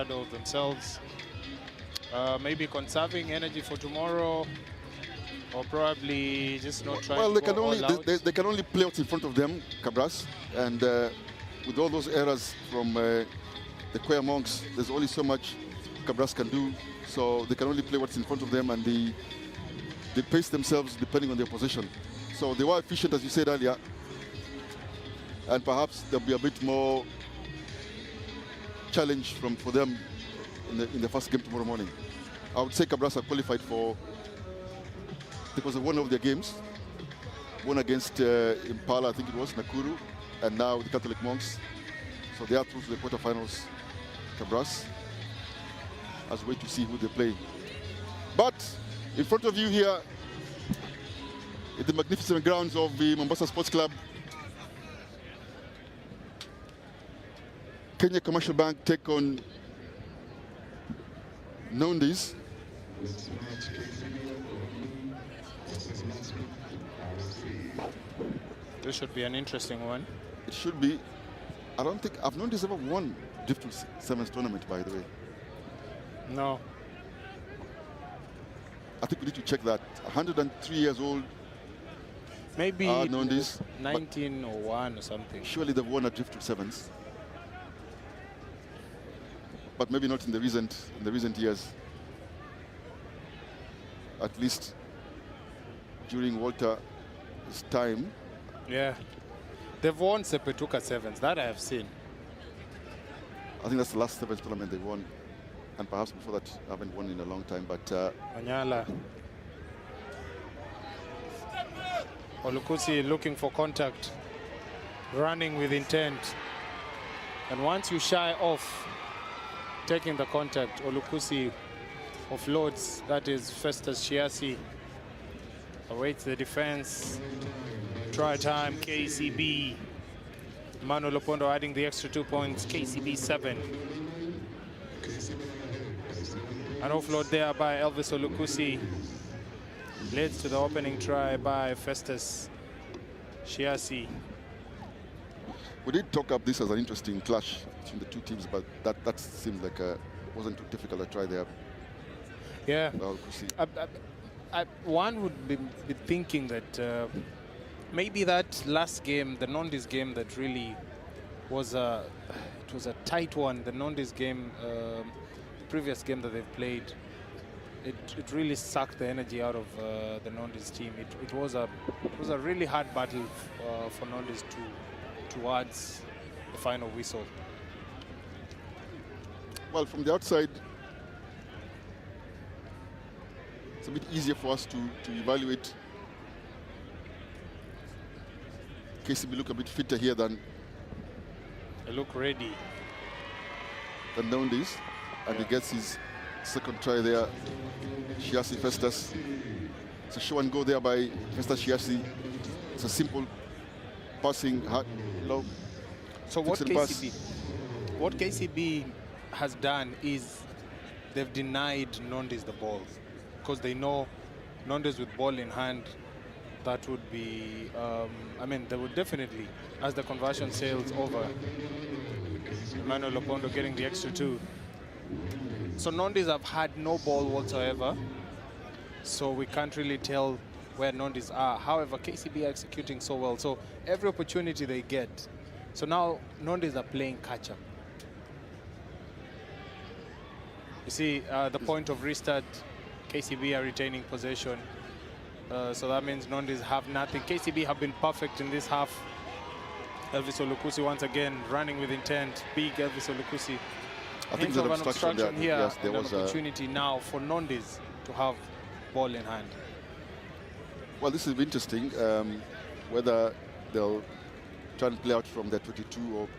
of themselves. Maybe conserving energy for tomorrow, or probably just not trying well, to they can go only all out. they can only play what's in front of them, Cabras, and with all those errors from the Queer Monks, there's only so much Cabras can do. So they can only play what's in front of them, and they pace themselves depending on their position. So they were efficient, as you said earlier, and perhaps there'll be a bit more challenge for them in the first game tomorrow morning. I would say Cabras are qualified for, because they won all their games, one against Impala, I think it was, Nakuru, and now the Catholic Monks. So they are through to the quarterfinals, Cabras, as we wait to see who they play. But in front of you here, in the magnificent grounds of the Mombasa Sports Club, Kenya Commercial Bank take on Nondis. This should be an interesting one. It should be. I don't think I've Nondis ever won Driftwood Sevens tournament, by the way. No. I think we need to check that. 103 years old. Maybe Nondis, 1901 or something. Surely they've won at Driftwood Sevens, but maybe not in the recent years. At least during Walter's time. Yeah. They've won Sepetuka Sevens. That I have seen. I think that's the last Sevens tournament they won. And perhaps before that, I haven't won in a long time. But Anyala. Olukusi looking for contact. Running with intent. And once you shy off taking the contact, Olukusi offloads. That is Festus Shiasi. Awaits the defense. Try time, KCB. Manu Lopondo adding the extra 2 points. KCB 7. An offload there by Elvis Olukusi leads to the opening try by Festus Shiasi. We did talk up this as an interesting clash between the two teams, but that seems like wasn't too difficult a try there. Yeah. One would be thinking that maybe that last game, the Nondis game, that really was it was a tight one. The Nondis game, previous game that they've played, it really sucked the energy out of the Nondis team. It was a really hard battle for Nondis towards the final whistle. Well, from the outside, it's a bit easier for us to evaluate. KCB look a bit fitter here than They look ready. Than Nondis, and he gets his second try there. Shiasi Festus. It's a show and go there by Festus Shiasi. It's a simple passing, low. So what KCB has done is they've denied Nondis the ball, because they know Nondis with ball in hand, that would be, I mean, they would definitely, as the conversion sails over, Emmanuel Lopondo getting the extra 2. So Nondis have had no ball whatsoever, so we can't really tell where Nondis are. However, KCB are executing so well, so every opportunity they get. So now Nondis are playing catch-up. You see, the point of restart, KCB are retaining possession. So that means Nondis have nothing. KCB have been perfect in this half. Elvis Olukusi once again running with intent. Big Elvis Olukusi. I think there's an obstruction here. Yes, there was an opportunity now for Nondis to have ball in hand. Well, this is interesting. Whether they'll try and play out from their 22 or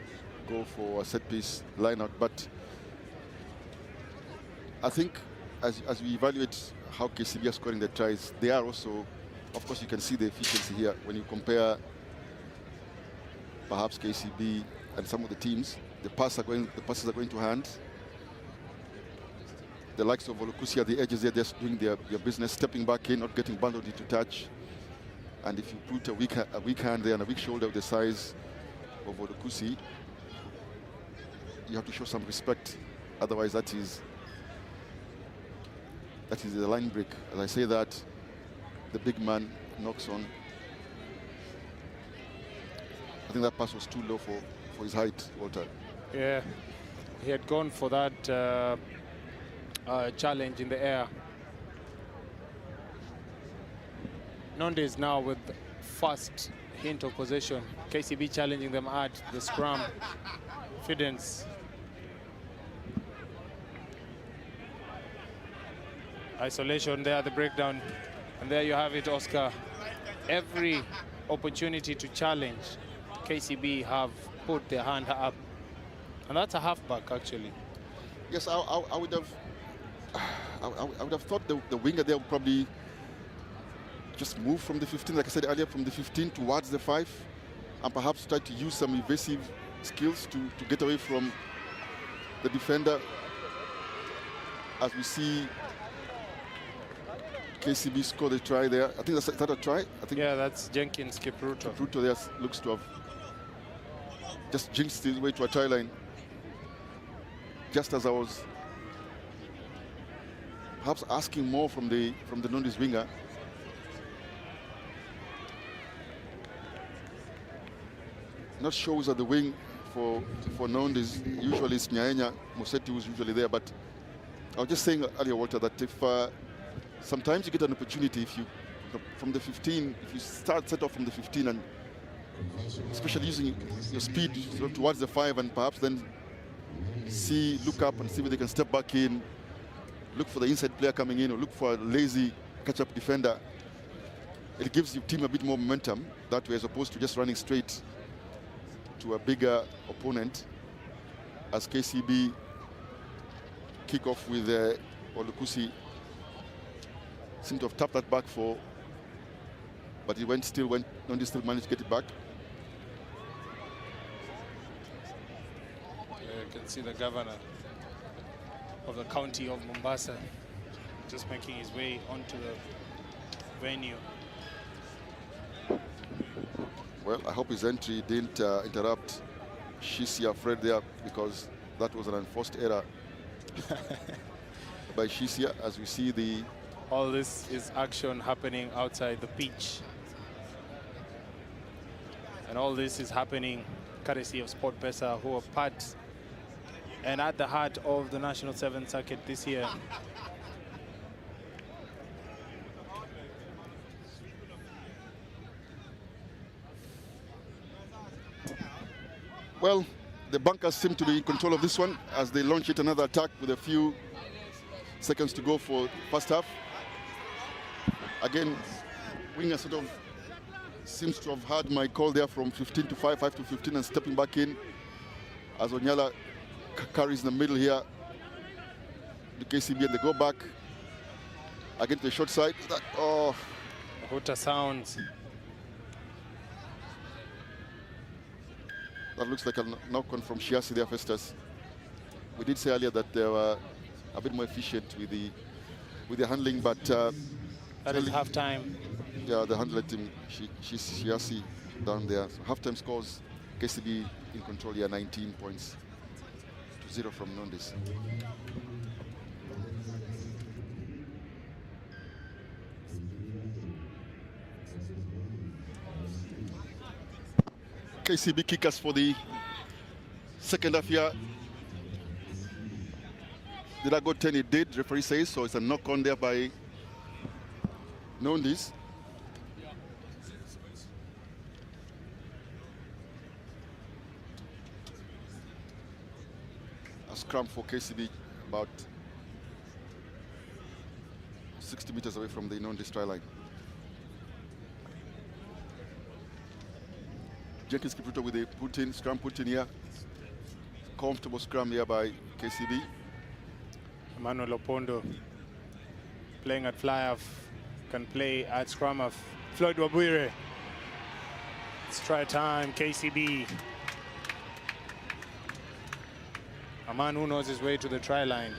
go for a set-piece lineup. But I think as we evaluate how KCB are scoring their tries, they are also, of course, you can see the efficiency here when you compare perhaps KCB and some of the teams. The passes are going to hand. The likes of Olukusi at the edges, they're just doing their business, stepping back in, not getting bundled into touch. And if you put a weak hand there and a weak shoulder of the size of Olukusi, you have to show some respect Otherwise, that is the line break. As I say that, the big man knocks on. I think that pass was too low for his height, Walter. Yeah, he had gone for that challenge in the air. Nondes now with first hint of possession. KCB challenging them at the scrum. Fidens. Isolation there, the breakdown. And there you have it, Oscar. Every opportunity to challenge, KCB have put their hand up. And that's a halfback, actually. Yes, I would have thought the winger there would probably just move from the 15, like I said earlier, from the 15 towards the 5, and perhaps try to use some evasive skills to get away from the defender. As we see KCB score the try there. I think that's a try. I think. Yeah, that's Jenkins Kipruto. Kipruto there looks to have just jinxed his way to a try line. Just as I was perhaps asking more from the Nondes winger. Not sure who's at the wing for Nondes. Usually it's Nyaenya Museti who's usually there, but I was just saying earlier, Walter, that if sometimes you get an opportunity if you from the 15, if you set off from the 15 and especially using your speed towards the 5 and perhaps then look up and see whether they can step back in, look for the inside player coming in or look for a lazy catch-up defender. It gives your team a bit more momentum that way as opposed to just running straight to a bigger opponent, as KCB kick off with Olukusi. Seemed to have tapped that back but he Nondes still managed to get it back. You can see the governor of the county of Mombasa just making his way onto the venue. Well, I hope his entry didn't interrupt Shisia Fred there, because that was an enforced error by Shisia. As we see all this is action happening outside the pitch. And all this is happening courtesy of Sportpesa, who are part and at the heart of the National 7th Circuit this year. Well, the bunkers seem to be in control of this one as they launch yet another attack with a few seconds to go for first half. Again, winger sort of seems to have had my call there from 15 to 5 to 15 and stepping back in as Onyala carries in the middle here. The KCB and they go back again to the short side. Huta sounds. That looks like a knock-on from Shiasi there, Festus. We did say earlier that they were a bit more efficient with the handling, but that is half-time. Yeah, the handler team, Shiasi down there. So half-time scores, KCB in control here, 19 points to 0 from Nondes. KCB kickers for the second half here. Did I go 10? It did, referee says, so it's a knock-on there by Nondes. A scrum for KCB about 60 meters away from the Nondes try line. Jenkins Kipruto with a scrum put in here. Comfortable scrum here by KCB. Emmanuel Opondo playing at fly-off, can play at scrum-off. Floyd Wabwire. It's try time, KCB. A man who knows his way to the try line.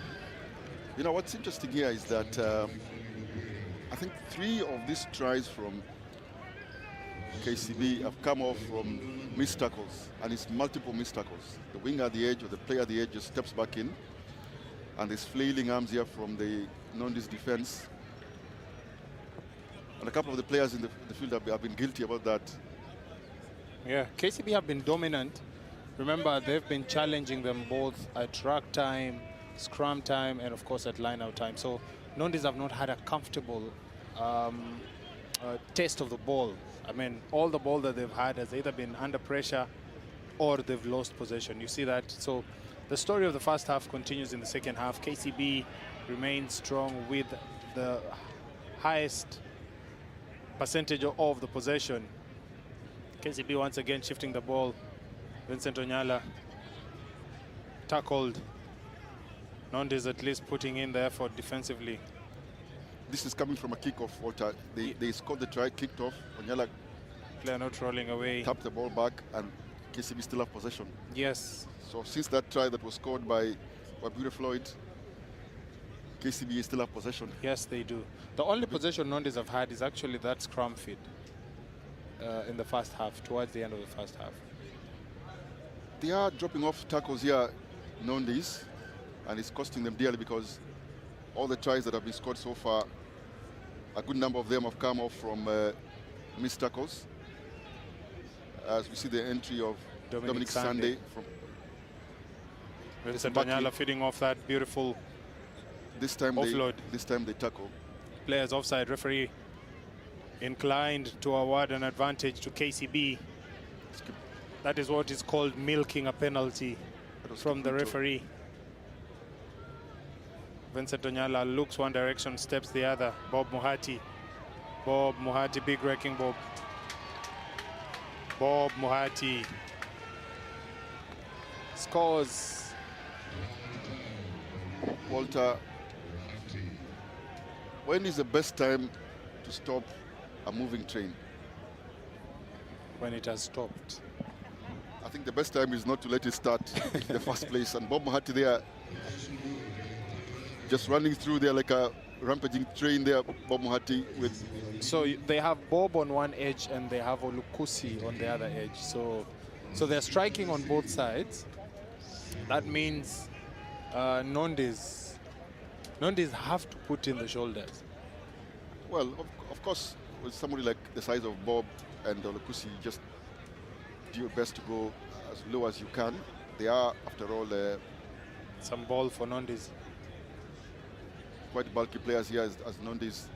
You know, what's interesting here is that I think 3 of these tries from KCB have come off from missed tackles, and it's multiple missed tackles. The winger at the edge or the player at the edge just steps back in And there's flailing arms here from the Nondis defense. And a couple of the players in the field have been guilty about that. Yeah, KCB have been dominant. Remember, they've been challenging them both at ruck time, scrum time, and of course at line-out time. So Nondis have not had a comfortable taste of the ball. I mean, all the ball that they've had has either been under pressure or they've lost possession. You see that? So the story of the first half continues in the second half. KCB remains strong with the highest percentage of the possession. KCB once again shifting the ball. Vincent Onyala tackled. Nondis at least putting in the effort defensively. This is coming from a kickoff, Walter. They scored the try, kicked off. Onyala player not rolling away. Tapped the ball back, and KCB still have possession. Yes. So since that try that was scored by Wabure Floyd, KCB still have possession. Yes, they do. The only possession Nondis have had is actually that scrum feed in the first half, towards the end of the first half. They are dropping off tackles here, Nondis, and it's costing them dearly because all the tries that have been scored so far, a good number of them have come off from missed tackles. As we see the entry of Dominic Sunday from Vincent Onyala feeding off that beautiful offload. This time they tackle. Players offside. Referee inclined to award an advantage to KCB. That is what is called milking a penalty from the referee. Vincent Onyala looks one direction, steps the other. Bob Muhati. Bob Muhati, big wrecking Bob. Bob Muhati scores. Walter, when is the best time to stop a moving train? When it has stopped. I think the best time is not to let it start in the first place. And Bob Muhati there, just running through there like a rampaging train there, Bob Muhati with... So they have Bob on one edge and they have Olukusi on the other edge. So they're striking on both sides. That means Nondis have to put in the shoulders. Well, of course, with somebody like the size of Bob and Olukusi, just do your best to go as low as you can. They are, after all, some ball for Nondis. Quite bulky players here as Nondis.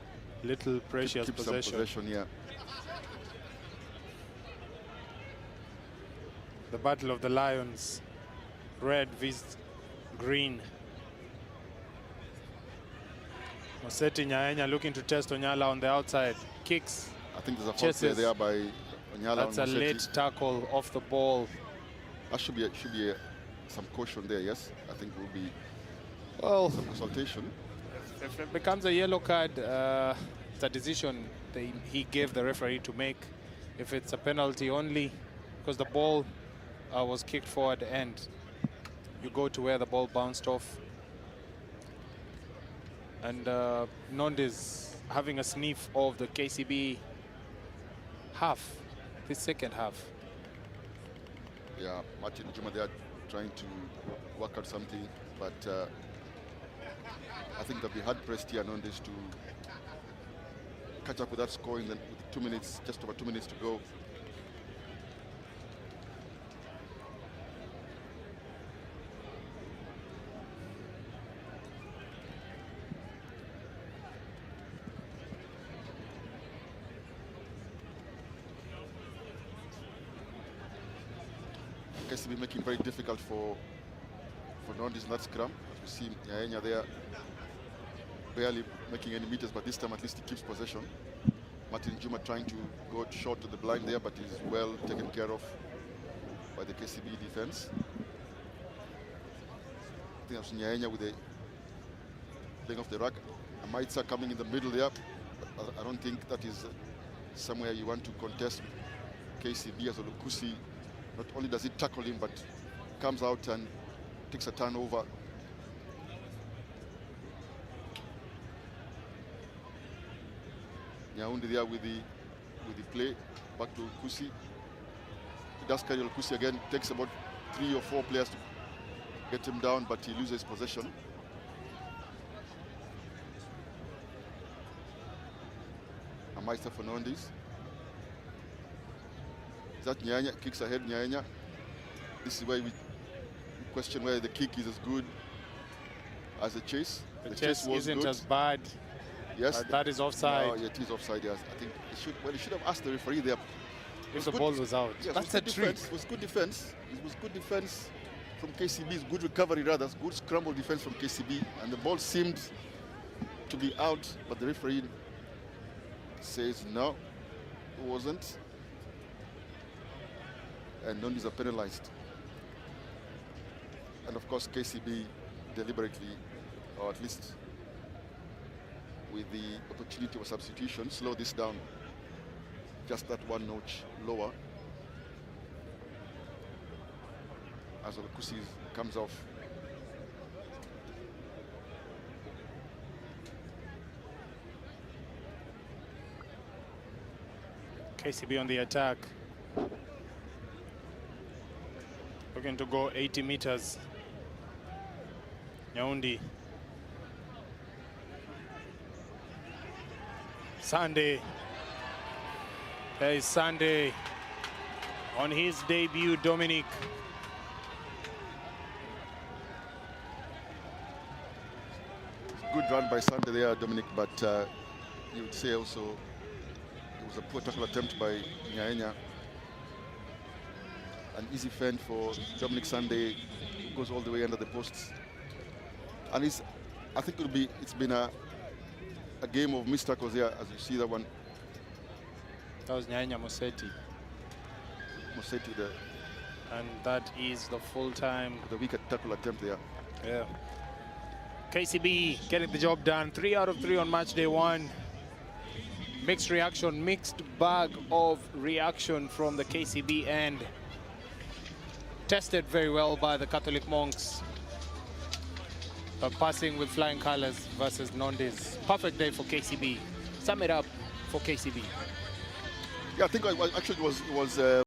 Little precious keep possession. Some possession, yeah. The battle of the Lions. Red vs green. Oseti Nyaenya looking to test Onyala on the outside. Kicks. I think there's a foul play there by Onyala. That's a late tackle off the ball. That should be some caution there, yes. I think will be some consultation. If it becomes a yellow card, it's a decision he gave the referee to make. If it's a penalty only, because the ball was kicked forward and you go to where the ball bounced off. And Nondis having a sniff of the KCB half, this second half. Yeah, Martin Juma, they are trying to work out something, but I think they'll be hard-pressed here, Nondis, to catch up with that score with 2 minutes, just over 2 minutes to go. KCB making very difficult for Nondis in that scrum. As we see Nyaenya there barely making any meters, but this time at least he keeps possession. Martin Juma trying to go short to the blind there, but he's well taken care of by the KCB defense. I think that's Nyaenya with the playing off the ruck. Amaitsa coming in the middle there, but I don't think that is somewhere you want to contest with KCB as Olukusi. Not only does he tackle him, but comes out and takes a turnover. Nyaundi there with the play back to Kusi. He does carry Kusi again. Takes about 3 or 4 players to get him down, but he loses possession. a Meister for Nondis. Is that Nyanya? Kicks ahead, Nyanya. This is where we question whether the kick is as good as the chase. The chase was isn't good. as bad. Yes. That is offside. No, yeah, it is offside, yes. I think it should have asked the referee there. If the ball was out. Yes, that's a trick. It was good defense. It was good defense from KCB. It's good recovery, rather. Good scramble defense from KCB. And the ball seemed to be out, but the referee says no, it wasn't. And Nondis are penalized. And of course, KCB deliberately, or at least with the opportunity of substitution, slow this down just that one notch lower as Olukusi comes off. KCB on the attack. Looking to go 80 meters. Nyaundi. Sunday. There is Sunday on his debut, Dominic. Good run by Sunday there, Dominic, but you would say also it was a poor tackle attempt by Nyaenya. An easy fend for Dominic Sunday, goes all the way under the posts. And I think it's been a game of missed tackles here, as you see that one. That was Nyaenya Mosetti. Mosetti there. And that is the full-time. The wicked tackle attempt there. Yeah. KCB getting the job done. 3 out of 3 on match day 1. Mixed reaction, mixed bag of reaction from the KCB end. Tested very well by the Catholic monks. But passing with flying colors versus Nondis. Perfect day for KCB. Sum it up for KCB. Yeah, I think actually it was